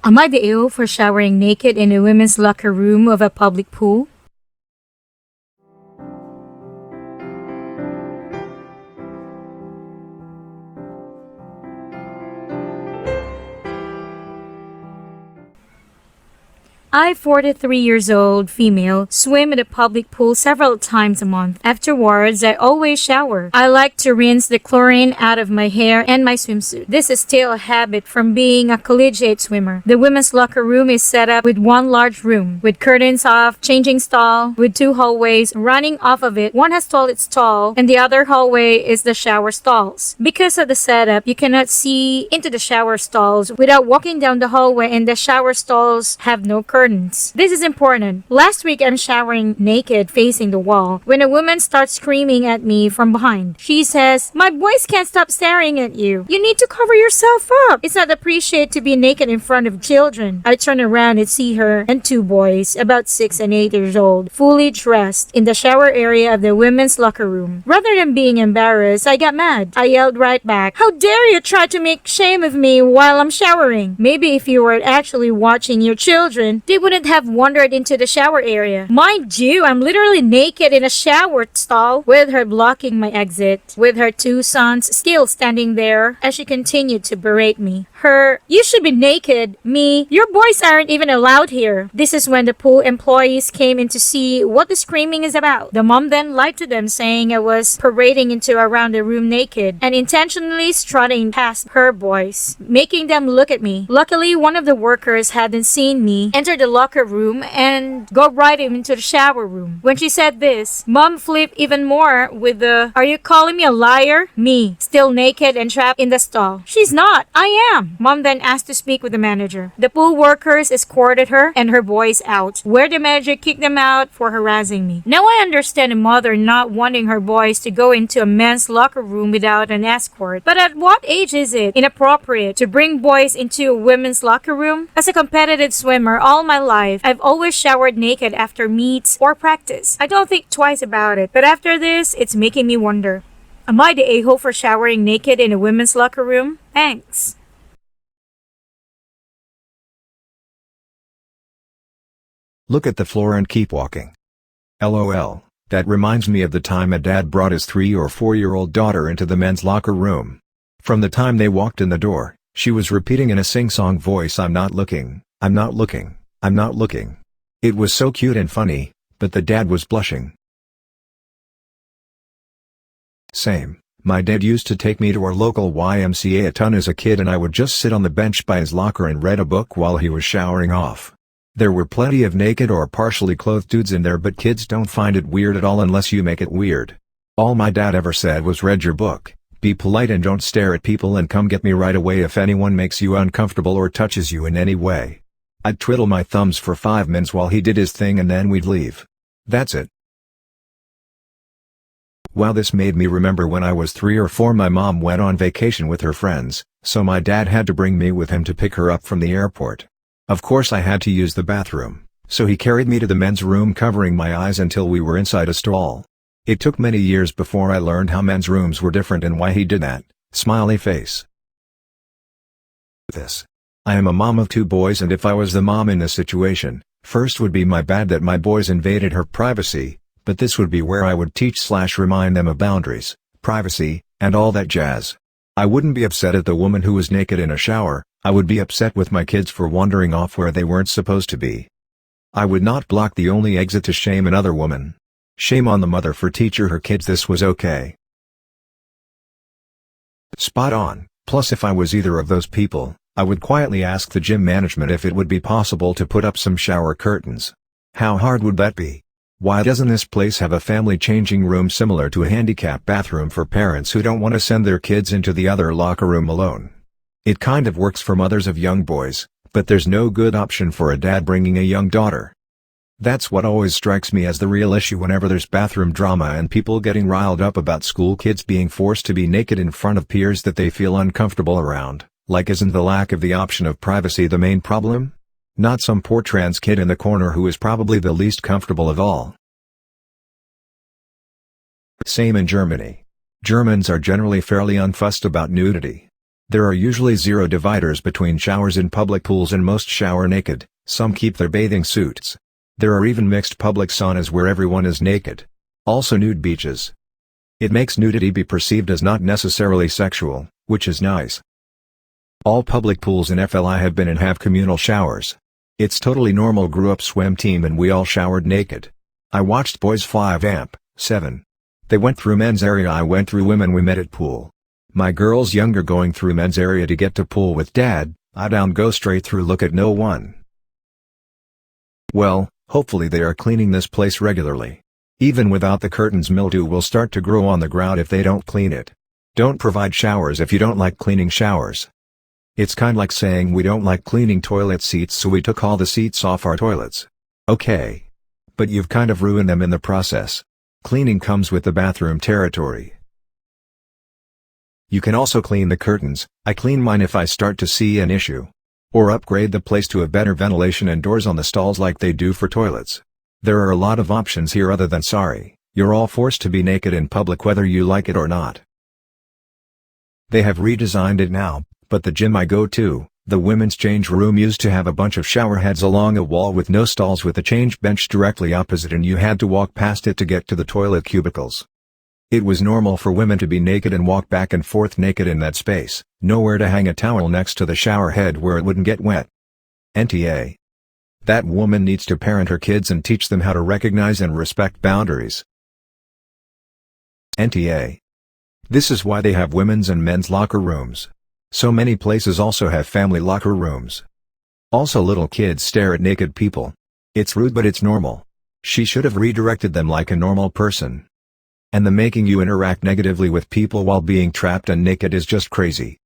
Am I the ill for showering naked in a women's locker room of a public pool? I, 43 years old, female, swim in a public pool several times a month. Afterwards, I always shower. I like to rinse the chlorine out of my hair and my swimsuit. This is still a habit from being a collegiate swimmer. The women's locker room is set up with one large room, with curtains off, changing stall, with two hallways running off of it. One has toilet stall, and the other hallway is the shower stalls. Because of the setup, you cannot see into the shower stalls without walking down the hallway, and the shower stalls have no curtains. This is important. Last week, I'm showering naked facing the wall when a woman starts screaming at me from behind. She says, "My boys can't stop staring at you. You need to cover yourself up. It's not appreciated to be naked in front of children." I turn around and see her and two boys, about 6 and 8 years old, fully dressed in the shower area of the women's locker room. Rather than being embarrassed, I got mad. I yelled right back, "How dare you try to make shame of me while I'm showering?" Maybe if you were actually watching your children, they wouldn't have wandered into the shower area. Mind you, I'm literally naked in a shower stall with her blocking my exit, with her two sons still standing there as she continued to berate me. Her, "You should be naked." Me, "Your boys aren't even allowed here." This is when the pool employees came in to see what the screaming is about. The mom then lied to them, saying I was parading into around the room naked and intentionally strutting past her boys, making them look at me. Luckily, one of the workers hadn't seen me enter the locker room and go right into the shower room. When she said this, mom flipped even more with the, "Are you calling me a liar?" Me, still naked and trapped in the stall. "She's not. I am." Mom then asked to speak with the manager. The pool workers escorted her and her boys out, where the manager kicked them out for harassing me. Now I understand a mother not wanting her boys to go into a men's locker room without an escort. But at what age is it inappropriate to bring boys into a women's locker room? As a competitive swimmer all my life, I've always showered naked after meets or practice. I don't think twice about it, but after this, it's making me wonder. Am I the a-hole for showering naked in a women's locker room? Thanks. Look at the floor and keep walking. LOL, that reminds me of the time a dad brought his 3 or 4-year-old daughter into the men's locker room. From the time they walked in the door, she was repeating in a sing-song voice, "I'm not looking, I'm not looking, I'm not looking." It was so cute and funny, but the dad was blushing. Same, my dad used to take me to our local YMCA a ton as a kid, and I would just sit on the bench by his locker and read a book while he was showering off. There were plenty of naked or partially clothed dudes in there, but kids don't find it weird at all unless you make it weird. All my dad ever said was, "Read your book, be polite and don't stare at people, and come get me right away if anyone makes you uncomfortable or touches you in any way." I'd twiddle my thumbs for 5 minutes while he did his thing, and then we'd leave. That's it. Wow, this made me remember when I was 3 or 4, my mom went on vacation with her friends, so my dad had to bring me with him to pick her up from the airport. Of course I had to use the bathroom, so he carried me to the men's room covering my eyes until we were inside a stall. It took many years before I learned how men's rooms were different and why he did that. Smiley face. I am a mom of 2 boys, and if I was the mom in this situation, first would be my bad that my boys invaded her privacy, but this would be where I would teach/remind them of boundaries, privacy, and all that jazz. I wouldn't be upset at the woman who was naked in a shower, I would be upset with my kids for wandering off where they weren't supposed to be. I would not block the only exit to shame another woman. Shame on the mother for teaching her kids this was okay. Spot on. Plus, if I was either of those people, I would quietly ask the gym management if it would be possible to put up some shower curtains. How hard would that be? Why doesn't this place have a family changing room similar to a handicap bathroom for parents who don't want to send their kids into the other locker room alone? It kind of works for mothers of young boys, but there's no good option for a dad bringing a young daughter. That's what always strikes me as the real issue whenever there's bathroom drama and people getting riled up about school kids being forced to be naked in front of peers that they feel uncomfortable around. Like, isn't the lack of the option of privacy the main problem? Not some poor trans kid in the corner who is probably the least comfortable of all. Same in Germany. Germans are generally fairly unfussed about nudity. There are usually zero dividers between showers in public pools and most shower naked, some keep their bathing suits. There are even mixed public saunas where everyone is naked. Also nude beaches. It makes nudity be perceived as not necessarily sexual, which is nice. All public pools in FLI have been and have communal showers. It's totally normal. Grew up swim team and we all showered naked. I watched boys 5 amp, 7. They went through men's area, I went through women, we met at pool. My girl's younger going through men's area to get to pool with dad, I down go straight through look at no one. Well, hopefully they are cleaning this place regularly. Even without the curtains, mildew will start to grow on the ground if they don't clean it. Don't provide showers if you don't like cleaning showers. It's kinda like saying we don't like cleaning toilet seats so we took all the seats off our toilets. Okay. But you've kind of ruined them in the process. Cleaning comes with the bathroom territory. You can also clean the curtains. I clean mine if I start to see an issue. Or upgrade the place to have better ventilation and doors on the stalls like they do for toilets. There are a lot of options here other than sorry, you're all forced to be naked in public whether you like it or not. They have redesigned it now, but the gym I go to, the women's change room used to have a bunch of shower heads along a wall with no stalls with a change bench directly opposite and you had to walk past it to get to the toilet cubicles. It was normal for women to be naked and walk back and forth naked in that space, nowhere to hang a towel next to the shower head where it wouldn't get wet. NTA. That woman needs to parent her kids and teach them how to recognize and respect boundaries. NTA. This is why they have women's and men's locker rooms. So many places also have family locker rooms. Also little kids stare at naked people. It's rude but it's normal. She should have redirected them like a normal person. And the making you interact negatively with people while being trapped and naked is just crazy.